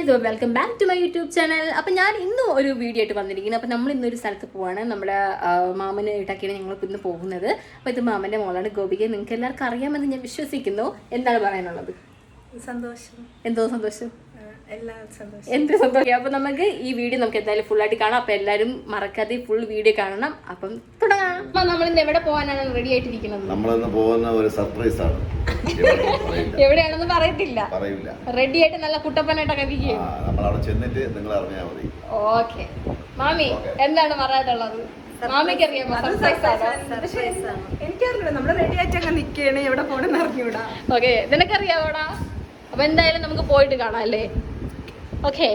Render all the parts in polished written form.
Welcome back to my YouTube channel. അപ്പം ഞാൻ ഇന്നും ഒരു വീഡിയോ ആയിട്ട് വന്നിരിക്കുന്നത്. അപ്പം നമ്മൾ ഇന്നൊരു സ്ഥലത്ത് പോവാണ്. നമ്മുടെ മാമന് ഇട്ടാക്കിയാണ് ഞങ്ങൾ ഇന്ന് പോകുന്നത്. അപ്പോൾ ഇത് മാമൻ്റെ മോളാണ് ഗോപിക. നിങ്ങൾക്ക് എല്ലാവർക്കും അറിയാമെന്ന് ഞാൻ വിശ്വസിക്കുന്നു. എന്താണ് പറയാനുള്ളത്? സന്തോഷം. എന്തോ സന്തോഷം, എന്ത് സന്തോഷം. അപ്പൊ നമുക്ക് ഈ വീഡിയോ നമുക്ക് എന്തായാലും ഫുൾ ആയിട്ട് കാണാം. അപ്പൊ എല്ലാരും മറക്കാതെ ഫുൾ വീഡിയോ കാണണം. അപ്പം തുടങ്ങാം. അപ്പൊ നമ്മൾ ഇന്ന് എവിടെ പോകാനാണ് റെഡി ആയിട്ടിരിക്കുന്നത്? നമ്മളിന്ന് പോകുന്ന ഒരു സർപ്രൈസ് ആണ്. എവിടെയാണെന്ന് പറയത്തില്ല, റെഡി ആയിട്ട് നല്ല കുട്ടപ്പനായിട്ടൊക്കെ ഇരിക്കും. നമ്മളവിടെ ചെന്നിട്ട് നിങ്ങൾ അറിഞ്ഞാൽ മതി. ഓക്കെ മാമി, എന്താണ് പറയാനുള്ളത്? മാമിക്ക് അറിയാമോ? എനിക്കറിയില്ല, നമ്മള് റെഡി ആയിട്ടൊക്കെ നിൽക്കുകയാണ്. എവിടെ പോണെന്ന് അറിഞ്ഞൂടാ. ഓക്കെ, നിനക്കറിയാവോടാ? അപ്പൊ എന്തായാലും നമുക്ക് പോയിട്ട് കാണാം അല്ലേ? Okay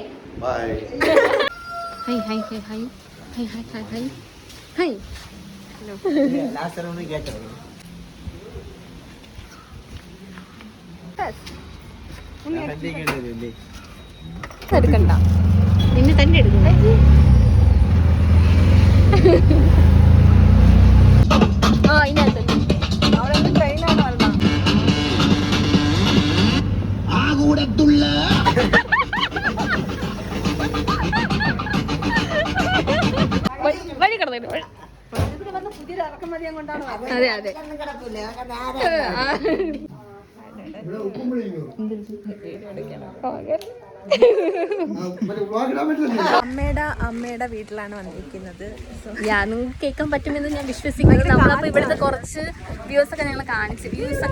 bye. High high high high high high high high high. എടുക്കണ്ട, നിന്നെ തന്നെ എടുക്കണ്ടേ? ആ ഇതിനകത്ത് അവിടെ ട്രെയിനാണ് വരണം. വഴി കിടന്നു. പുതിയൊരു ഇറക്കുമതിയും കൊണ്ടാണ്. അതെ അതെ. അമ്മയുടെ വീട്ടിലാണ് വന്നിരിക്കുന്നത്. നിങ്ങൾക്ക് കേൾക്കാൻ പറ്റുമെന്ന് ഞാൻ വിശ്വസിക്കുന്നു. നമ്മളപ്പോ ഇവിടുത്തെ കുറച്ച് വ്യൂസ് ഒക്കെ ഞങ്ങൾ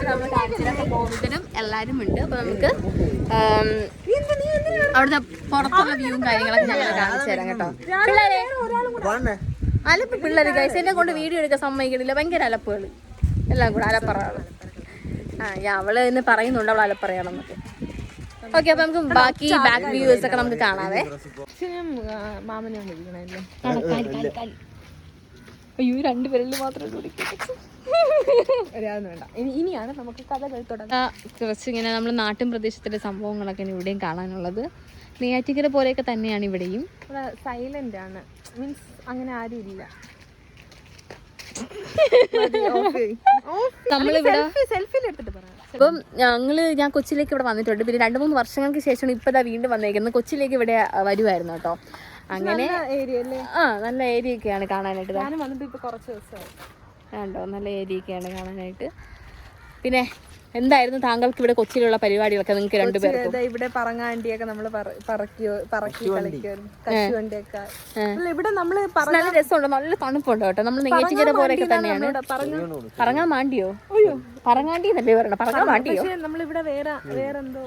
നമ്മൾ കാണിച്ചിട്ട് പോകുന്നതിനും എല്ലാവരും ഉണ്ട്. അപ്പൊ നമുക്ക് അവിടുത്തെ പുറത്തുള്ള വ്യൂവും കാര്യങ്ങളൊക്കെ ഞങ്ങൾ കാണിച്ചു തരാം കേട്ടോ. പിള്ളേരെ അലപ്പ് പിള്ളേര് ഗൈസ് എന്നെ കൊണ്ട് വീഡിയോ എടുക്കാൻ സമ്മതിക്കണില്ല. ഭയങ്കര അലപ്പുകൾ എല്ലാം കൂടെ അലപ്പറയാണ്. അവള് ഇന്ന് പറയുന്നുണ്ട് അവൾ അലപ്പറയാണെന്നൊക്കെ. ഓക്കെ, അപ്പൊ നമുക്ക് ബാക്കി ബാക്ക് വ്യൂസ് ഒക്കെ നമുക്ക് കാണാവേ. അയ്യോ, രണ്ടുപേരിൽ മാത്രമേ വേണ്ട. ഇനിയാണ് നമുക്ക് കഥകൾ തുടങ്ങാം. കുറച്ച് ഇങ്ങനെ നമ്മൾ നാട്ടിൻ പ്രദേശത്തിലെ സംഭവങ്ങളൊക്കെയാണ് ഇവിടെയും കാണാനുള്ളത്. നെയ്യാറ്റിക്കര പോലെയൊക്കെ തന്നെയാണ് ഇവിടെയും. സൈലന്റ് ആണ്, മീൻസ് അങ്ങനെ ആരും ഇല്ല. നമ്മളിവിടെ ഇപ്പം ഞാൻ കൊച്ചിയിലേക്ക് ഇവിടെ വന്നിട്ടുണ്ട്. പിന്നെ 2-3 വർഷങ്ങൾക്ക് ശേഷമാണ് ഇപ്പൊ വീണ്ടും വന്നേക്കുന്നത്. കൊച്ചിയിലേക്ക് ഇവിടെ വരുമായിരുന്നു കേട്ടോ. അങ്ങനെ നല്ല ഏരിയ ഒക്കെയാണ് കാണാനായിട്ട്. കണ്ടോ, നല്ല ഏരിയ ഒക്കെയാണ് കാണാനായിട്ട്. പിന്നെ എന്തായിരുന്നു താങ്കൾക്ക് ഇവിടെ കൊച്ചിയിലുള്ള പരിപാടികളൊക്കെ? നിങ്ങൾക്ക് രണ്ടുപേർക്കും ഇവിടെ പറങ്ങാണ്ടിയൊക്കെ നമ്മള് പറക്കി കളിക്കും. കശുവണ്ടിയൊക്കെ ഇവിടെ നമ്മള് നല്ല രസമുണ്ട്, നല്ല തണുപ്പുണ്ട് കേട്ടോ. നമ്മൾ നെയ്യാറ്റിൻകര പോലെയൊക്കെ തന്നെയാണ്. പറങ്ങാൻ മാണ്ടിയോ? പറങ്ങാണ്ടി എന്നല്ലേ പറയണ? പറങ്ങാൻ മാണ്ടിയോ? നമ്മളിവിടെ വേറെന്തോ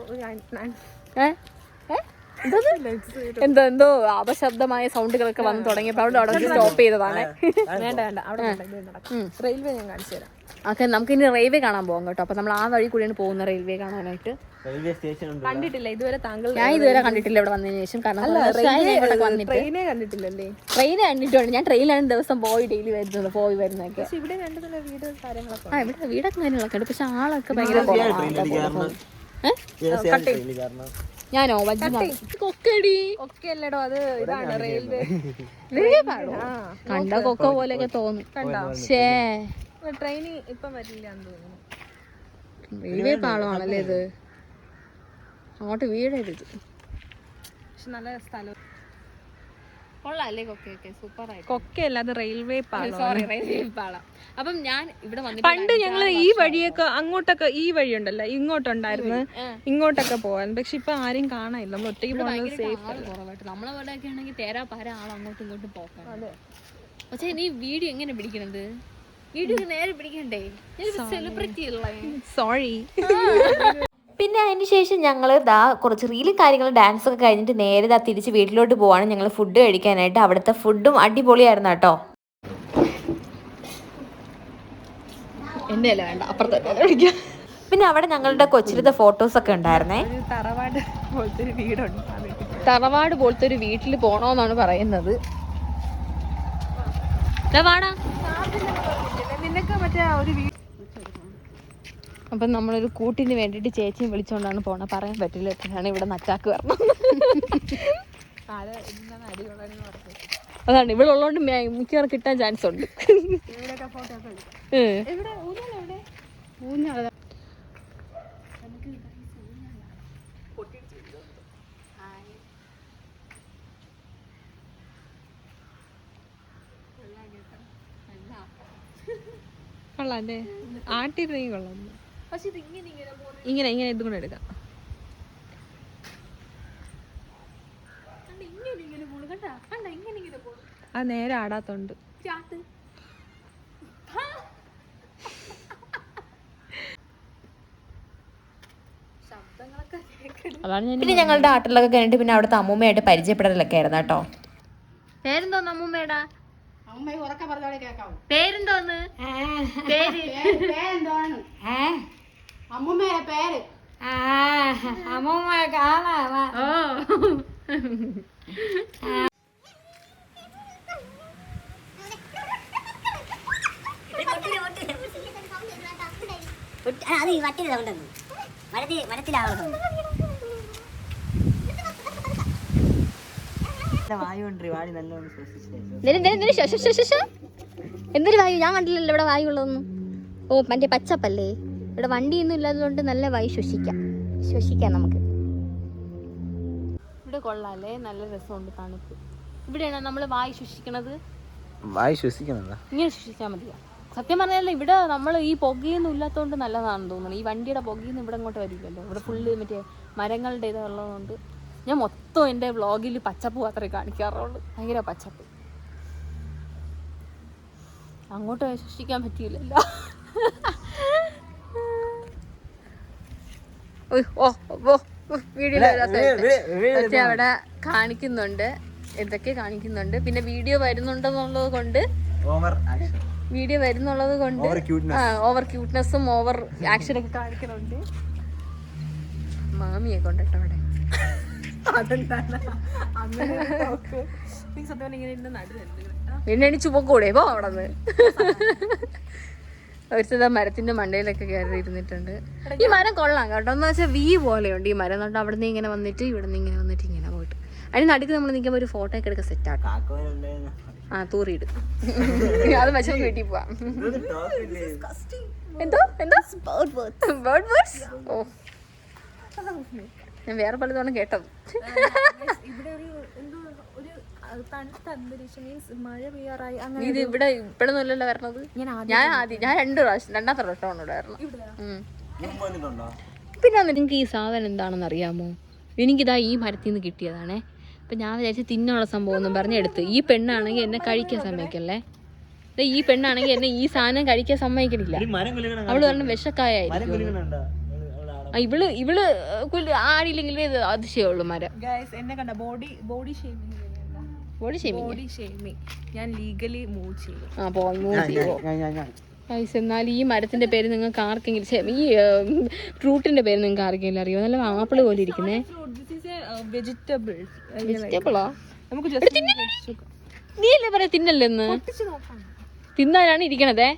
എന്തോ അപശബ്ദമായ സൗണ്ടുകളൊക്കെ വന്ന് തുടങ്ങിയപ്പോ അവിടെ സ്റ്റോപ്പ് ചെയ്തതാണ്. വേണ്ട അവിടെ റെയിൽവേ ഞാൻ കാണിച്ചു തരാം. ഓക്കെ, നമുക്ക് ഇനി റെയിൽവേ കാണാൻ പോകാം കേട്ടോ. അപ്പൊ നമ്മൾ ആ വഴി കൂടിയാണ് പോകുന്നത് റെയിൽവേ കാണാനായിട്ട്. കണ്ടിട്ടില്ല ഇതുവരെ താങ്കൾ? ഞാൻ ഇതുവരെ കണ്ടിട്ടില്ല ഇവിടെ വന്നതിന് ശേഷം. കാരണം ട്രെയിനെ കണ്ടിട്ടില്ലല്ലേ? ട്രെയിനെ കണ്ടിട്ടുണ്ട്. ഞാൻ ട്രെയിനിലാണ് ദിവസം പോയി വരുന്നതൊക്കെ. ഇവിടെ കണ്ടതുള്ള വീട് കാര്യങ്ങളൊക്കെ ഇവിടെ വീടൊക്കെ കാര്യങ്ങളൊക്കെ ഉണ്ട്. പക്ഷെ ആളൊക്കെ ഭയങ്കര ഞാനോ കൊക്കടി കൊക്കല്ലടോ, അത് ഇതാണ് റെയിൽവേ. കണ്ട കൊക്ക പോലെയൊക്കെ തോന്നും. പക്ഷേ ട്രെയിൻ ഇപ്പം വരില്ലാന്ന് തോന്നുന്നു. റെയിൽവേ പാളമാണല്ലേ ഇത്? അങ്ങോട്ട് വീടരുത്. പക്ഷെ നല്ല സ്ഥലം കൊള്ളാല്ലേ? കൊക്കയൊക്കെ സൂപ്പറായി. കൊക്കയല്ല, അത് റെയിൽവേ പാളം. സോറി, റെയിൽവേ പാളം. അപ്പം ഞാൻ ഇവിടെ പണ്ട് ഞങ്ങള് ഈ വഴിയൊക്കെ അങ്ങോട്ടൊക്കെ, ഈ വഴി ഉണ്ടല്ലോ ഇങ്ങോട്ടുണ്ടായിരുന്നു, ഇങ്ങോട്ടൊക്കെ പോവാൻ. പക്ഷെ ഇപ്പൊ ആരും കാണാനില്ല. നമ്മൾ ഒറ്റയ്ക്ക് പോകുന്നത് സേഫ് കുറവായിട്ട്. നമ്മളവിടെയൊക്കെ ആണെങ്കിൽ തേരാ പാര ആൾ അങ്ങോട്ടും ഇങ്ങോട്ടും പോക്കാം. പക്ഷെ നീ വീഡിയോ എങ്ങനെ പിടിക്കണത്? വീഡിയോ നേരെ പിടിക്കണ്ടേ? സെലിബ്രിറ്റി അല്ലേ? സോറി. പിന്നെ അതിന് ശേഷം ഞങ്ങൾ കുറച്ച് റീലും കാര്യങ്ങളും ഡാൻസൊക്കെ കഴിഞ്ഞിട്ട് നേരെ തിരിച്ച് വീട്ടിലോട്ട് പോവാണ്. ഞങ്ങൾ ഫുഡ് കഴിക്കാനായിട്ട്. അവിടുത്തെ ഫുഡും അടിപൊളിയായിരുന്നു കേട്ടോ. എൻ്റെ അല്ല, വേണ്ട, അപ്പുറത്തെ. പിന്നെ അവിടെ ഞങ്ങളുടെ കൊച്ചിലത്തെ ഫോട്ടോസൊക്കെ ഉണ്ടായിരുന്നേ. തറവാട് പോലത്തെ ഒരു വീടുണ്ട്. തറവാട് പോലത്തെ ഒരു വീട്ടിൽ പോണോന്നാണ് പറയുന്നത്. നിനക്ക് മറ്റേ ഒരു വീട്. അപ്പം നമ്മളൊരു കൂട്ടിന് വേണ്ടിയിട്ട് ചേച്ചിയും വിളിച്ചുകൊണ്ടാണ് പോണത്. പറയാൻ പറ്റില്ല എത്രയാണ് ഇവിടെ നച്ചാക്ക് വരണം. അതാണ് ഇവിടെ ഉള്ളതുകൊണ്ട് മിക്കവാറും കിട്ടാൻ ചാൻസ് ഉണ്ട്. കൊള്ളാം അല്ലേ? ആട്ടിരുന്നെങ്കിൽ കൊള്ളാം. പക്ഷെ ഇത് ഇങ്ങനെ പോകുന്നു. ഇങ്ങനെ ഇതും കൂടെ എടുക്കാം. ഇങ്ങനെ പോകുന്നു കണ്ടാ, കണ്ടാ ഇങ്ങനെ പോകുന്നു. അത് നേരെ ആടാത്തോണ്ട്. പിന്നെ ഞങ്ങളുടെ ആട്ടിലൊക്കെ കഴിഞ്ഞിട്ട് പിന്നെ അവിടുത്തെ അമ്മൂമ്മയായിട്ട് പരിചയപ്പെടലൊക്കെ ആയിരുന്നു കേട്ടോ. പേരെന്തോന്ന് അമ്മൂമ്മേടാ? പേരെന്തോന്ന്? പേരെന്തോന്ന്? അമ്മൂമ്മയുടെ പേര് അമ്മൂമ്മ കാണാ. ഓ അത് മറ്റേതുണ്ടെന്ന് മരത്തിലാവുന്നു. എന്തൊരു വായു, ഞാൻ കണ്ടില്ലല്ലോ ഇവിടെ വായു ഉള്ളതൊന്നും. ഓ മറ്റേ പച്ചപ്പല്ലേ, ഇവിടെ വണ്ടിയൊന്നും ഇല്ലാത്തതുകൊണ്ട് നല്ല വായു ശ്വസിക്കാം നമുക്ക്. ഇവിടെ കൊള്ളാല്ലേ, നല്ല രസമുണ്ട് തണുപ്പ്. ഇവിടെയാണ് നമ്മൾ വായു ശ്വസിക്കണത്. വായു ശ്വസിക്കണതാ, ഇങ്ങനെ ശ്വസിച്ചാൽ മതിയാ. സത്യം പറഞ്ഞാൽ ഇവിടെ നമ്മൾ ഈ പുകയൊന്നും ഇല്ലാത്തതുകൊണ്ട് നല്ലതാണെന്ന് തോന്നുന്നു. ഈ വണ്ടിയുടെ പുകയൊന്നും ഇവിടെ അങ്ങോട്ട് വരില്ലല്ലോ. ഇവിടെ ഫുള്ള് മറ്റേ മരങ്ങളുടെ ഇതുള്ളതുകൊണ്ട് ഞാൻ മൊത്തം എൻ്റെ വ്ളോഗിൽ പച്ചപ്പ് മാത്രമേ കാണിക്കാറുള്ളൂ. ഭയങ്കര പച്ചപ്പ്, അങ്ങോട്ട് ശ്വസിക്കാൻ പറ്റിയില്ലല്ലോ. വീഡിയോ അവിടെ കാണിക്കുന്നുണ്ട്, എന്തൊക്കെ കാണിക്കുന്നുണ്ട്. പിന്നെ വീഡിയോ വരുന്നുണ്ടെന്നുള്ളത് കൊണ്ട് ഓവർ ക്യൂട്ട്നെസ്സും ഓവർ ആക്ഷനൊക്കെ കാണിക്കുന്നുണ്ട്. മാമിയെ കൊണ്ടിട്ട് അവിടെ പിന്നെ എണീച്ചു പോക്കൂടെ പോ അവിടെ നിന്ന്. ഒരുത്തത് മരത്തിന്റെ മണ്ടയിലൊക്കെ കയറി ഇരുന്നിട്ടുണ്ട്. ഈ മരം കൊള്ളാം കേട്ടോ, എന്ന് വെച്ചാൽ വി പോലെയുണ്ട് ഈ മരം. എന്നിട്ട് അവിടെ നിന്ന് ഇങ്ങനെ വന്നിട്ട് ഇവിടെ നിന്ന് ഇങ്ങനെ വന്നിട്ട് ഇങ്ങനെ പോയിട്ട് അതിന് നടുക്ക് നമ്മൾ നിൽക്കുമ്പോൾ ഒരു ഫോട്ടോ ഒക്കെ എടുക്കാൻ സെറ്റ് ആക്കാം. തൂറിയിടും. അത് വെച്ചാൽ വീട്ടിൽ പോവാം. എന്തോ ബേർഡ് ബേർഡ്സ്. ഓ ഞാൻ വേറെ പലതവണ കേട്ടത്. ഇത് ഇവിടെ ഇപ്പഴൊന്നുമല്ലല്ലോ വരണത്. ഞാൻ രണ്ടാമത്തെ വട്ടമാണ് ഇവിടെ വരണം. പിന്നെ നിങ്ങൾക്ക് ഈ സാധനം എന്താണെന്ന് അറിയാമോ? എനിക്കിതാ ഈ മരത്തിൽ നിന്ന് കിട്ടിയതാണേ. അപ്പം ഞാൻ വിചാരിച്ചു തിന്നുള്ള സംഭവം ഒന്നും പറഞ്ഞെടുത്ത്. ഈ പെണ്ണാണെങ്കിൽ എന്നെ കഴിക്കാൻ സമ്മതിക്കല്ലേ. ഈ പെണ്ണാണെങ്കിൽ എന്നെ ഈ സാധനം കഴിക്കാൻ സമ്മതിക്കണില്ല. അവള് പറഞ്ഞ വിഷക്കായായിരിക്കും. ഇവള് ആടിയില്ലെങ്കിൽ അതിശയമുള്ളൂ മരം. എന്നെ കണ്ട ബോഡി ഷെയ്മിങ് ഞാൻ ലീഗലി മൂവ് ചെയ്യും. എന്നാൽ ഈ മരത്തിന്റെ പേര് നിങ്ങൾക്ക് ആർക്കെങ്കിലും, ഈ ഫ്രൂട്ടിന്റെ പേര് നിങ്ങൾക്ക് ആർക്കെങ്കിലും അറിയോ? നല്ല ആപ്പിള് പോലെ ഇരിക്കുന്നേ. വെജിറ്റബിളാ? നീ അല്ലേ പറയാ തിന്നല്ലെന്ന്? തിന്നാലാണ് ഇരിക്കണതേ.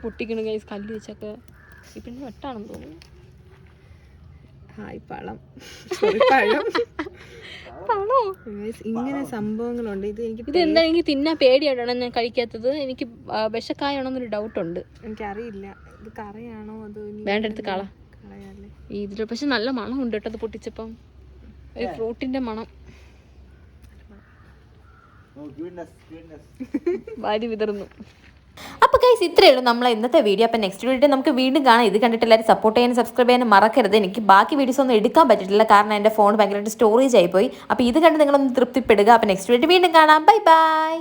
പൊട്ടിക്കണ ഗൈസ്, കല്ല് വെച്ചൊക്കെ. ഈ പിന്നെ വെട്ടാണെന്ന് തോന്നുന്നു. ഇങ്ങനെ സംഭവങ്ങളുണ്ട്. ഇത് എന്താ എനിക്ക് തിന്നാൻ പേടിയായിട്ടാണ് ഞാൻ കഴിക്കാത്തത്. എനിക്ക് വിഷക്കായാണോന്നൊരു ഡൗട്ടുണ്ട്. എനിക്കറിയില്ല ഇത് കറയാണോ അതോ വേണ്ടടുത്ത് കള. ഇതിൽ പക്ഷെ നല്ല മണം ഉണ്ട് കേട്ടോ. അത് പൊട്ടിച്ചപ്പം ഒരു ഫ്രൂട്ടിന്റെ മണം വാരി വിതറുന്നു. അപ്പോൾ ഗൈസ് ഇത്രയേ ഉള്ളൂ നമ്മളെ ഇന്നത്തെ വീഡിയോ. അപ്പോൾ നെക്സ്റ്റ് വീഡിയോ നമുക്ക് വീണ്ടും കാണാം. ഇത് കണ്ടിട്ട് എല്ലാവരും സപ്പോർട്ട് ചെയ്യാനും സബ്സ്ക്രൈബ് ചെയ്യാനും മറക്കരുത്. എനിക്ക് ബാക്കി വീഡിയോസ് ഒന്നും എടുക്കാൻ പറ്റിയിട്ടില്ല, കാരണം എൻ്റെ ഫോൺ ഭയങ്കരമായിട്ട് സ്റ്റോറേജ് ആയിപ്പോയി. അപ്പോൾ ഇത് കണ്ട് നിങ്ങളൊന്ന് തൃപ്തിപ്പെടുക. അപ്പോൾ നെക്സ്റ്റ് വീഡിയോ വീണ്ടും കാണാം. Bye bye.